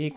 1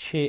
6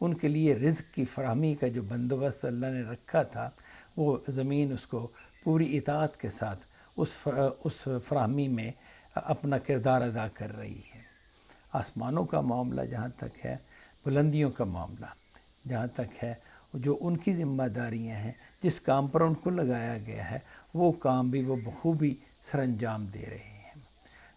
ان کے لیے رزق کی فراہمی کا جو بندوبست اللہ نے رکھا تھا وہ زمین اس کو پوری اطاعت کے ساتھ اس فراہمی میں اپنا کردار ادا کر رہی ہے۔ آسمانوں کا معاملہ جہاں تک ہے، بلندیوں کا معاملہ جہاں تک ہے، جو ان کی ذمہ داریاں ہیں، جس کام پر ان کو لگایا گیا ہے وہ کام بھی وہ بخوبی سر انجام دے رہے ہیں۔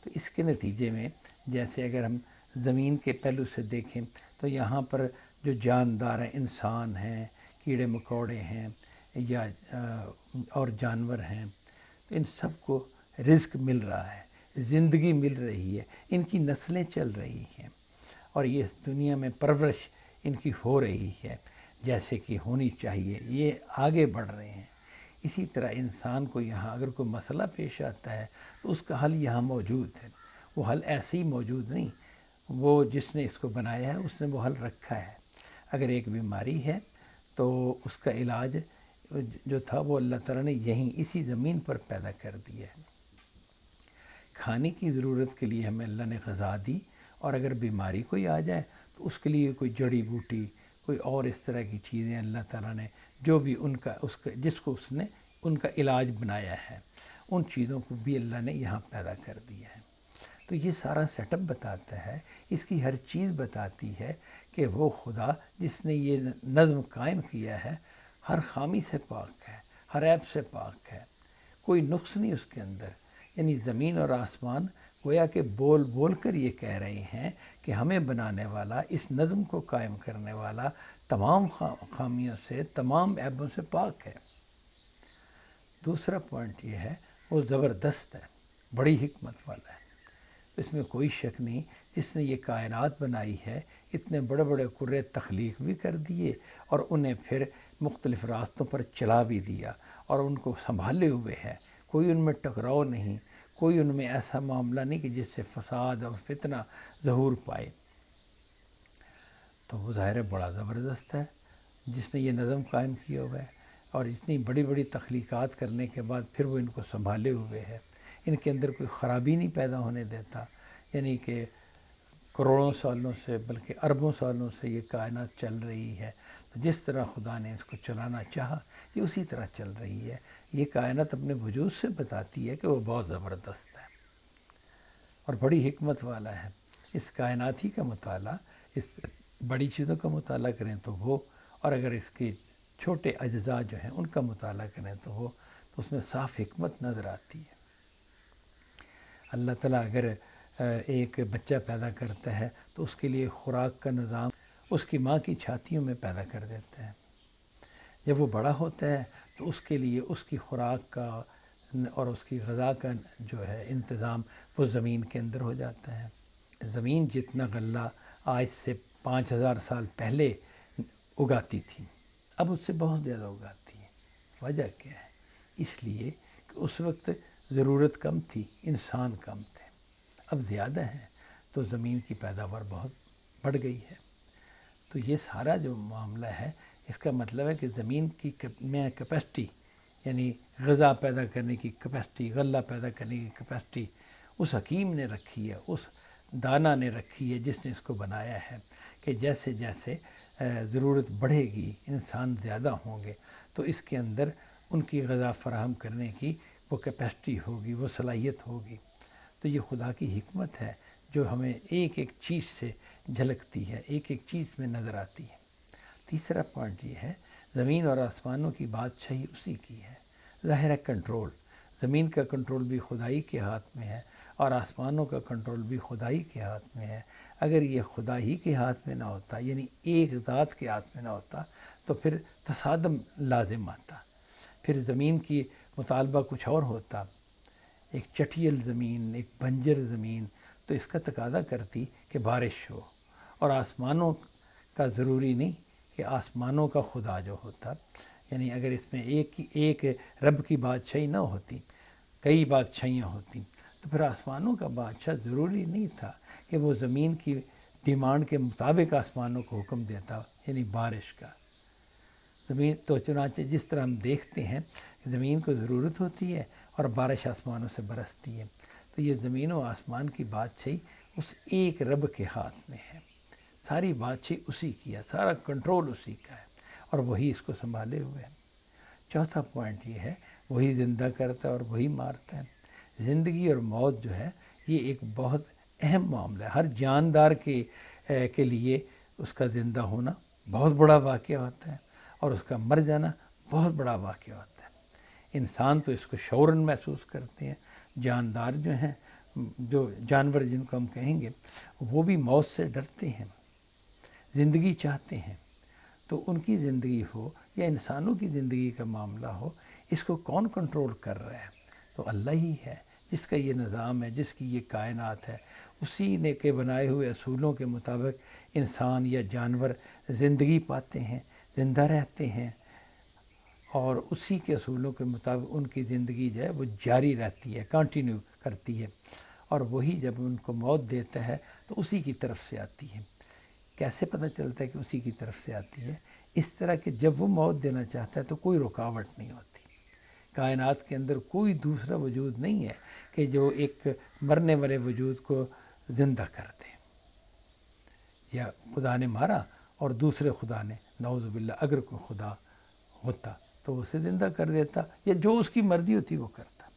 تو اس کے نتیجے میں جیسے اگر ہم زمین کے پہلو سے دیکھیں تو یہاں پر جو جاندار ہیں، انسان ہیں، کیڑے مکوڑے ہیں یا اور جانور ہیں، تو ان سب کو رزق مل رہا ہے، زندگی مل رہی ہے، ان کی نسلیں چل رہی ہیں اور یہ اس دنیا میں پرورش ان کی ہو رہی ہے جیسے کہ ہونی چاہیے، یہ آگے بڑھ رہے ہیں۔ اسی طرح انسان کو یہاں اگر کوئی مسئلہ پیش آتا ہے تو اس کا حل یہاں موجود ہے۔ وہ حل ایسے ہی موجود نہیں، وہ جس نے اس کو بنایا ہے اس نے وہ حل رکھا ہے۔ اگر ایک بیماری ہے تو اس کا علاج جو تھا وہ اللہ تعالیٰ نے یہیں اسی زمین پر پیدا کر دیا ہے۔ کھانے کی ضرورت کے لیے ہمیں اللہ نے غذا دی، اور اگر بیماری کوئی آ جائے تو اس کے لیے کوئی جڑی بوٹی، کوئی اور اس طرح کی چیزیں اللہ تعالیٰ نے جو بھی جس کو اس نے ان کا علاج بنایا ہے، ان چیزوں کو بھی اللہ نے یہاں پیدا کر دیا ہے۔ تو یہ سارا سیٹ اپ بتاتا ہے، اس کی ہر چیز بتاتی ہے کہ وہ خدا جس نے یہ نظم قائم کیا ہے ہر خامی سے پاک ہے، ہر عیب سے پاک ہے، کوئی نقص نہیں اس کے اندر۔ یعنی زمین اور آسمان گویا کہ بول بول کر یہ کہہ رہے ہیں کہ ہمیں بنانے والا، اس نظم کو قائم کرنے والا تمام خامیوں سے، تمام عیبوں سے پاک ہے۔ دوسرا پوائنٹ یہ ہے وہ زبردست ہے، بڑی حکمت والا ہے۔ اس میں کوئی شک نہیں، جس نے یہ کائنات بنائی ہے، اتنے بڑے بڑے کرے تخلیق بھی کر دیے اور انہیں پھر مختلف راستوں پر چلا بھی دیا اور ان کو سنبھالے ہوئے ہے، کوئی ان میں ٹکراؤ نہیں، کوئی ان میں ایسا معاملہ نہیں کہ جس سے فساد اور فتنہ ظہور پائے۔ تو وہ ظاہر بڑا زبردست ہے جس نے یہ نظم قائم کیا ہوا ہے، اور اتنی بڑی بڑی تخلیقات کرنے کے بعد پھر وہ ان کو سنبھالے ہوئے ہے، ان کے اندر کوئی خرابی نہیں پیدا ہونے دیتا۔ یعنی کہ کروڑوں سالوں سے بلکہ اربوں سالوں سے یہ کائنات چل رہی ہے، تو جس طرح خدا نے اس کو چلانا چاہا یہ اسی طرح چل رہی ہے۔ یہ کائنات اپنے وجود سے بتاتی ہے کہ وہ بہت زبردست ہے اور بڑی حکمت والا ہے۔ اس کائنات ہی کا مطالعہ، اس بڑی چیزوں کا مطالعہ کریں تو وہ، اور اگر اس کے چھوٹے اجزاء جو ہیں ان کا مطالعہ کریں تو وہ، تو اس میں صاف حکمت نظر آتی ہے۔ اللہ تعالیٰ اگر ایک بچہ پیدا کرتا ہے تو اس کے لیے خوراک کا نظام اس کی ماں کی چھاتیوں میں پیدا کر دیتا ہے۔ جب وہ بڑا ہوتا ہے تو اس کے لیے اس کی خوراک کا اور اس کی غذا کا جو ہے انتظام وہ زمین کے اندر ہو جاتا ہے۔ زمین جتنا غلہ آج سے 5000 سال پہلے اگاتی تھی، اب اس سے بہت زیادہ اگاتی ہے۔ وجہ کیا ہے؟ اس لیے کہ اس وقت ضرورت کم تھی، انسان کم تھے، اب زیادہ ہیں تو زمین کی پیداوار بہت بڑھ گئی ہے۔ تو یہ سارا جو معاملہ ہے اس کا مطلب ہے کہ زمین کی میں کیپیسٹی، یعنی غذا پیدا کرنے کی کیپیسٹی، غلہ پیدا کرنے کی کیپیسٹی اس حکیم نے رکھی ہے، اس دانا نے رکھی ہے جس نے اس کو بنایا ہے کہ جیسے جیسے ضرورت بڑھے گی، انسان زیادہ ہوں گے تو اس کے اندر ان کی غذا فراہم کرنے کی وہ کیپیسٹی ہوگی، وہ صلاحیت ہوگی۔ تو یہ خدا کی حکمت ہے جو ہمیں ایک ایک چیز سے جھلکتی ہے، ایک ایک چیز میں نظر آتی ہے۔ تیسرا پوائنٹ یہ ہے، زمین اور آسمانوں کی بادشاہی اسی کی ہے۔ ظاہر ہے کنٹرول، زمین کا کنٹرول بھی خدائی کے ہاتھ میں ہے اور آسمانوں کا کنٹرول بھی خدائی کے ہاتھ میں ہے۔ اگر یہ خدا ہی کے ہاتھ میں نہ ہوتا، یعنی ایک ذات کے ہاتھ میں نہ ہوتا، تو پھر تصادم لازم آتا، پھر زمین کی مطالبہ کچھ اور ہوتا، ایک چٹیل زمین، ایک بنجر زمین، تو اس کا تقاضا کرتی کہ بارش ہو۔ اور آسمانوں کا ضروری نہیں کہ آسمانوں کا خدا جو ہوتا، یعنی اگر اس میں ایک رب کی بادشاہی نہ ہوتی، کئی بادشاہیاں ہوتی، تو پھر آسمانوں کا بادشاہ ضروری نہیں تھا کہ وہ زمین کی ڈیمانڈ کے مطابق آسمانوں کو حکم دیتا، یعنی بارش کا۔ زمین تو چنانچہ جس طرح ہم دیکھتے ہیں زمین کو ضرورت ہوتی ہے اور بارش آسمانوں سے برستی ہے، تو یہ زمین و آسمان کی بادشاہی اس ایک رب کے ہاتھ میں ہے۔ ساری بادشاہی اسی کی ہے، سارا کنٹرول اسی کا ہے، اور وہی اس کو سنبھالے ہوئے ہیں۔ چوتھا پوائنٹ یہ ہے، وہی زندہ کرتا ہے اور وہی مارتا ہے۔ زندگی اور موت جو ہے یہ ایک بہت اہم معاملہ ہے۔ ہر جاندار کے لیے اس کا زندہ ہونا بہت بڑا واقعہ ہوتا ہے، اور اس کا مر جانا بہت بڑا واقعہ ہوتا ہے۔ انسان تو اس کو شعوراً محسوس کرتے ہیں، جاندار جو ہیں، جو جانور جن کو ہم کہیں گے، وہ بھی موت سے ڈرتے ہیں، زندگی چاہتے ہیں۔ تو ان کی زندگی ہو یا انسانوں کی زندگی کا معاملہ ہو، اس کو کون کنٹرول کر رہا ہے؟ تو اللہ ہی ہے، جس کا یہ نظام ہے، جس کی یہ کائنات ہے۔ اسی نے کے بنائے ہوئے اصولوں کے مطابق انسان یا جانور زندگی پاتے ہیں، زندہ رہتے ہیں، اور اسی کے اصولوں کے مطابق ان کی زندگی جو ہے وہ جاری رہتی ہے، کنٹینیو کرتی ہے، اور وہی جب ان کو موت دیتا ہے تو اسی کی طرف سے آتی ہے۔ کیسے پتہ چلتا ہے کہ اسی کی طرف سے آتی ہے؟ اس طرح کہ جب وہ موت دینا چاہتا ہے تو کوئی رکاوٹ نہیں ہوتی۔ کائنات کے اندر کوئی دوسرا وجود نہیں ہے کہ جو ایک مرنے والے وجود کو زندہ کر دے، یا خدا نے مارا اور دوسرے خدا نے، نعوذ باللہ، اگر کوئی خدا ہوتا تو اسے زندہ کر دیتا، یا جو اس کی مرضی ہوتی وہ کرتا۔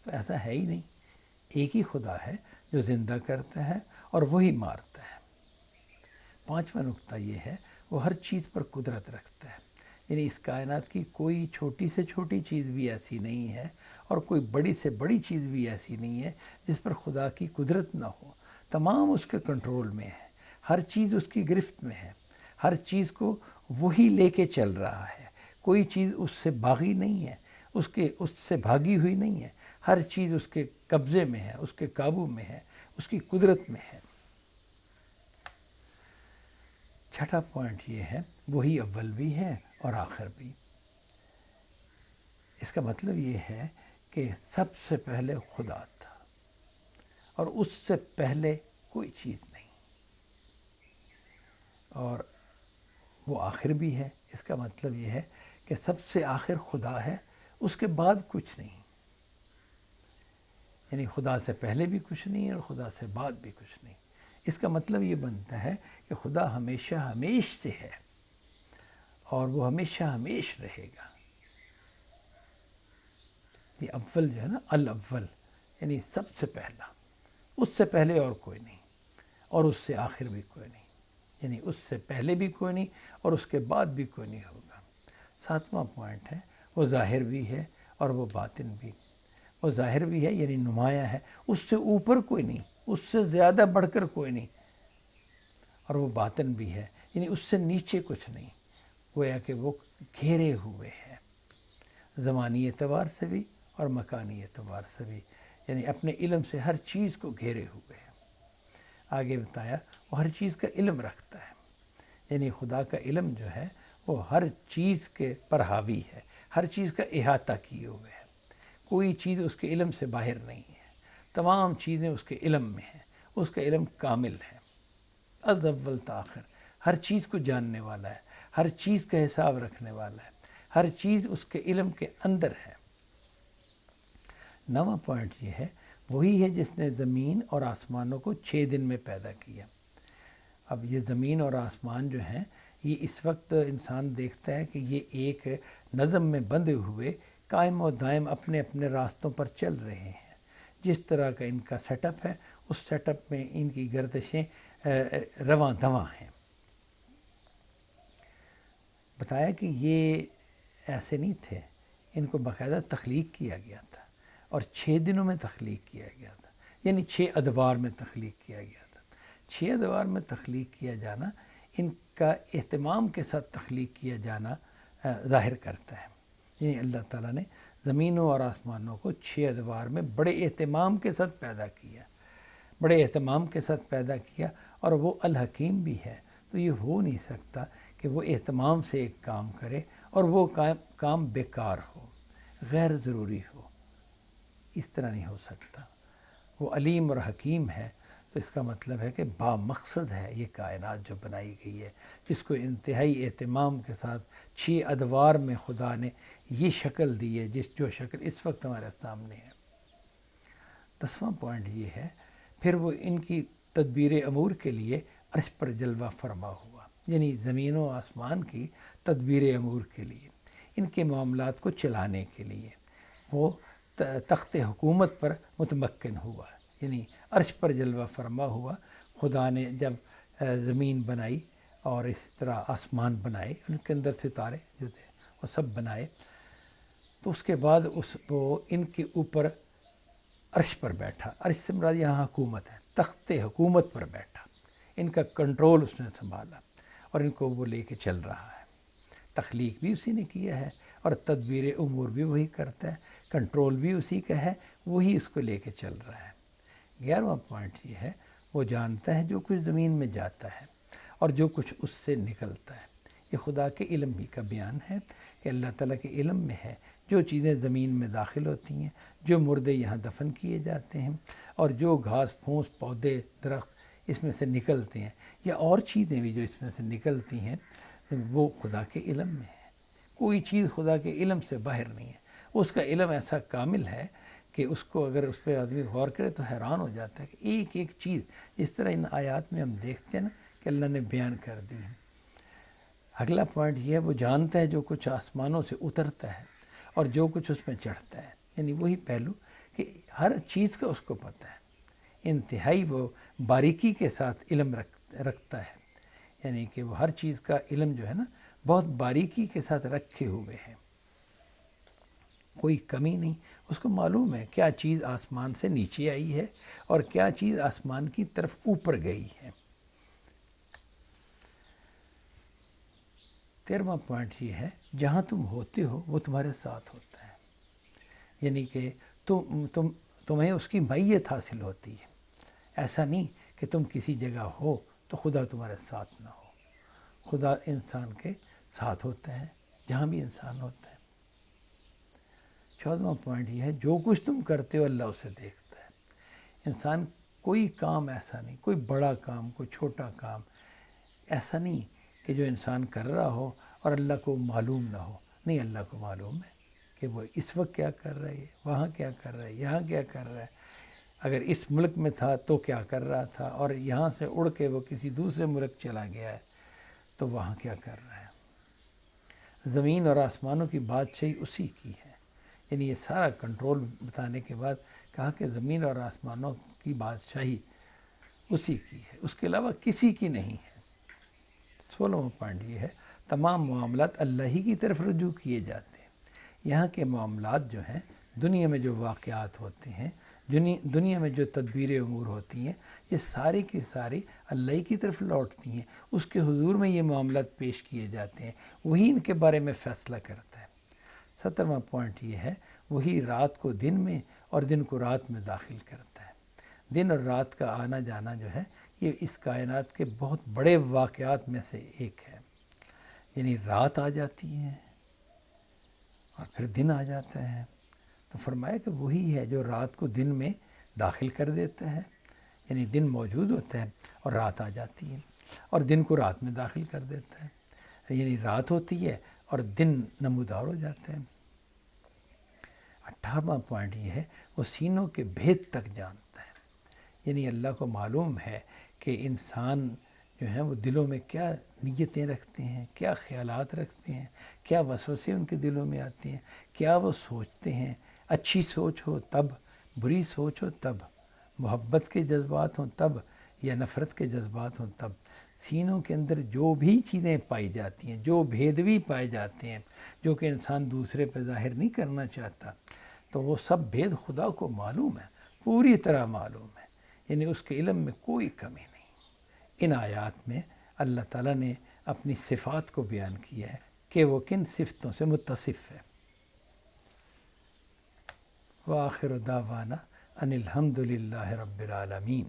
تو ایسا ہے ہی نہیں، ایک ہی خدا ہے جو زندہ کرتا ہے اور وہی مارتا ہے۔ پانچواں نقطہ یہ ہے، وہ ہر چیز پر قدرت رکھتا ہے، یعنی اس کائنات کی کوئی چھوٹی سے چھوٹی چیز بھی ایسی نہیں ہے، اور کوئی بڑی سے بڑی چیز بھی ایسی نہیں ہے جس پر خدا کی قدرت نہ ہو۔ تمام اس کے کنٹرول میں ہے، ہر چیز اس کی گرفت میں ہے، ہر چیز کو وہی لے کے چل رہا ہے، کوئی چیز اس سے باغی نہیں ہے، اس سے بھاگی ہوئی نہیں ہے، ہر چیز اس کے قبضے میں ہے، اس کے قابو میں ہے، اس کی قدرت میں ہے۔ چھٹا پوائنٹ یہ ہے، وہی اول بھی ہے اور آخر بھی۔ اس کا مطلب یہ ہے کہ سب سے پہلے خدا تھا، اور اس سے پہلے کوئی چیز نہیں، اور وہ آخر بھی ہے۔ اس کا مطلب یہ ہے کہ سب سے آخر خدا ہے، اس کے بعد کچھ نہیں، یعنی خدا سے پہلے بھی کچھ نہیں اور خدا سے بعد بھی کچھ نہیں۔ اس کا مطلب یہ بنتا ہے کہ خدا ہمیشہ ہمیش سے ہے، اور وہ ہمیشہ ہمیش رہے گا۔ یہ اول جو ہے نا، الاول، یعنی سب سے پہلا، اس سے پہلے اور کوئی نہیں، اور اس سے آخر بھی کوئی نہیں، یعنی اس سے پہلے بھی کوئی نہیں اور اس کے بعد بھی کوئی نہیں ہوگا۔ ساتواں پوائنٹ ہے، وہ ظاہر بھی ہے اور وہ باطن بھی۔ وہ ظاہر بھی ہے یعنی نمایاں ہے، اس سے اوپر کوئی نہیں، اس سے زیادہ بڑھ کر کوئی نہیں، اور وہ باطن بھی ہے یعنی اس سے نیچے کچھ نہیں، گویا کہ وہ گھیرے ہوئے ہے، زمانی اعتبار سے بھی اور مکانی اعتبار سے بھی، یعنی اپنے علم سے ہر چیز کو گھیرے ہوئے ہے۔ آگے بتایا وہ ہر چیز کا علم رکھتا ہے، یعنی خدا کا علم جو ہے وہ ہر چیز کے پر حاوی ہے، ہر چیز کا احاطہ کیے ہوئے ہے، کوئی چیز اس کے علم سے باہر نہیں ہے، تمام چیزیں اس کے علم میں ہیں، اس کا علم کامل ہے، از اول تا آخر، ہر چیز کو جاننے والا ہے، ہر چیز کا حساب رکھنے والا ہے، ہر چیز اس کے علم کے اندر ہے۔ نواں پوائنٹ یہ ہے، وہی ہے جس نے زمین اور آسمانوں کو 6 دن میں پیدا کیا۔ اب یہ زمین اور آسمان جو ہیں، یہ اس وقت انسان دیکھتا ہے کہ یہ ایک نظم میں بندھے ہوئے قائم و دائم اپنے اپنے راستوں پر چل رہے ہیں۔ جس طرح کا ان کا سیٹ اپ ہے، اس سیٹ اپ میں ان کی گردشیں رواں دواں ہیں۔ بتایا کہ یہ ایسے نہیں تھے، ان کو باقاعدہ تخلیق کیا گیا تھا، اور 6 دنوں میں تخلیق کیا گیا تھا، یعنی 6 ادوار میں تخلیق کیا گیا تھا۔ 6 ادوار میں تخلیق کیا جانا، ان کا اہتمام کے ساتھ تخلیق کیا جانا ظاہر کرتا ہے، یعنی اللہ تعالیٰ نے زمینوں اور آسمانوں کو 6 ادوار میں بڑے اہتمام کے ساتھ پیدا کیا، بڑے اہتمام کے ساتھ پیدا کیا، اور وہ الحکیم بھی ہے۔ تو یہ ہو نہیں سکتا کہ وہ اہتمام سے ایک کام کرے اور وہ کام بیکار ہو، غیر ضروری ہو، اس طرح نہیں ہو سکتا۔ وہ علیم اور حکیم ہے، تو اس کا مطلب ہے کہ با مقصد ہے یہ کائنات جو بنائی گئی ہے، جس کو انتہائی اہتمام کے ساتھ 6 ادوار میں خدا نے یہ شکل دی ہے، جو شکل اس وقت ہمارے سامنے ہے۔ 10واں پوائنٹ یہ ہے، پھر وہ ان کی تدبیر امور کے لیے عرش پر جلوہ فرما ہوا، یعنی زمین و آسمان کی تدبیر امور کے لیے، ان کے معاملات کو چلانے کے لیے وہ تخت حکومت پر متمکن ہوا، یعنی عرش پر جلوہ فرما ہوا۔ خدا نے جب زمین بنائی اور اس طرح آسمان بنائے، ان کے اندر ستارے جو تھے وہ سب بنائے، تو اس کے بعد وہ ان کے اوپر عرش پر بیٹھا۔ عرش سے مراد یہاں حکومت ہے، تخت حکومت پر بیٹھا، ان کا کنٹرول اس نے سنبھالا اور ان کو وہ لے کے چل رہا ہے۔ تخلیق بھی اسی نے کیا ہے اور تدبیر امور بھی وہی کرتا ہے، کنٹرول بھی اسی کا ہے، وہی اس کو لے کے چل رہا ہے۔ 11واں پوائنٹ یہ ہے، وہ جانتا ہے جو کچھ زمین میں جاتا ہے اور جو کچھ اس سے نکلتا ہے۔ یہ خدا کے علم ہی کا بیان ہے کہ اللہ تعالیٰ کے علم میں ہے جو چیزیں زمین میں داخل ہوتی ہیں، جو مردے یہاں دفن کیے جاتے ہیں، اور جو گھاس پھوس پودے درخت اس میں سے نکلتے ہیں، یا اور چیزیں بھی جو اس میں سے نکلتی ہیں، وہ خدا کے علم میں ہے۔ کوئی چیز خدا کے علم سے باہر نہیں ہے۔ اس کا علم ایسا کامل ہے کہ اس کو اگر اس پہ آدمی غور کرے تو حیران ہو جاتا ہے کہ ایک ایک چیز جس طرح ان آیات میں ہم دیکھتے ہیں نا کہ اللہ نے بیان کر دی ہے۔ اگلا پوائنٹ یہ ہے، وہ جانتا ہے جو کچھ آسمانوں سے اترتا ہے اور جو کچھ اس میں چڑھتا ہے، یعنی وہی پہلو کہ ہر چیز کا اس کو پتہ ہے، انتہائی وہ باریکی کے ساتھ علم رکھتا ہے، یعنی کہ وہ ہر چیز کا علم جو ہے نا بہت باریکی کے ساتھ رکھے ہوئے ہیں، کوئی کمی نہیں۔ اس کو معلوم ہے کیا چیز آسمان سے نیچے آئی ہے اور کیا چیز آسمان کی طرف اوپر گئی ہے۔ 13واں پوائنٹ یہ ہے، جہاں تم ہوتے ہو وہ تمہارے ساتھ ہوتا ہے، یعنی کہ تمہیں اس کی معیت حاصل ہوتی ہے۔ ایسا نہیں کہ تم کسی جگہ ہو تو خدا تمہارے ساتھ نہ ہو، خدا انسان کے ساتھ ہوتا ہے جہاں بھی انسان ہوتا ہے۔ 14واں پوائنٹ یہ ہے، جو کچھ تم کرتے ہو اللہ اسے دیکھتا ہے۔ انسان کوئی کام ایسا نہیں، کوئی بڑا کام، کوئی چھوٹا کام ایسا نہیں کہ جو انسان کر رہا ہو اور اللہ کو معلوم نہ ہو، نہیں، اللہ کو معلوم ہے کہ وہ اس وقت کیا کر رہا ہے، وہاں کیا کر رہا ہے، یہاں کیا کر رہا ہے، اگر اس ملک میں تھا تو کیا کر رہا تھا، اور یہاں سے اڑ کے وہ کسی دوسرے ملک چلا گیا ہے تو وہاں کیا کر رہا ہے۔ زمین اور آسمانوں کی بادشاہی اسی کی ہے، یعنی یہ سارا کنٹرول بتانے کے بعد کہا کہ زمین اور آسمانوں کی بادشاہی اسی کی ہے، اس کے علاوہ کسی کی نہیں ہے۔ 16واں پوائنٹ یہ ہے، تمام معاملات اللہ ہی کی طرف رجوع کیے جاتے ہیں۔ یہاں کے معاملات جو ہیں، دنیا میں جو واقعات ہوتے ہیں، دنیا میں جو تدبیر امور ہوتی ہیں، یہ ساری کی ساری اللہ ہی کی طرف لوٹتی ہیں، اس کے حضور میں یہ معاملات پیش کیے جاتے ہیں، وہی ان کے بارے میں فیصلہ کرتا ہے۔ 17واں پوائنٹ یہ ہے، وہی رات کو دن میں اور دن کو رات میں داخل کرتا ہے۔ دن اور رات کا آنا جانا جو ہے یہ اس کائنات کے بہت بڑے واقعات میں سے ایک ہے، یعنی رات آ جاتی ہے اور پھر دن آ جاتا ہے، تو فرمایا کہ وہی ہے جو رات کو دن میں داخل کر دیتا ہے، یعنی دن موجود ہوتا ہے اور رات آ جاتی ہے، اور دن کو رات میں داخل کر دیتا ہے، یعنی رات ہوتی ہے اور دن نمودار ہو جاتا ہے۔ 18واں پوائنٹ یہ ہے، وہ سینوں کے بھید تک جانتا ہے، یعنی اللہ کو معلوم ہے کہ انسان جو ہیں وہ دلوں میں کیا نیتیں رکھتے ہیں، کیا خیالات رکھتے ہیں، کیا وسوسے ان کے دلوں میں آتے ہیں، کیا وہ سوچتے ہیں، اچھی سوچ ہو تب، بری سوچ ہو تب، محبت کے جذبات ہوں تب یا نفرت کے جذبات ہوں تب، سینوں کے اندر جو بھی چیزیں پائی جاتی ہیں، جو بھید بھی پائے جاتے ہیں جو کہ انسان دوسرے پہ ظاہر نہیں کرنا چاہتا، تو وہ سب بھید خدا کو معلوم ہے، پوری طرح معلوم ہے، یعنی اس کے علم میں کوئی کمی نہیں۔ ان آیات میں اللہ تعالیٰ نے اپنی صفات کو بیان کیا ہے کہ وہ کن صفتوں سے متصف ہے۔ وآخر دعوانا ان الحمد للہ رب العالمین۔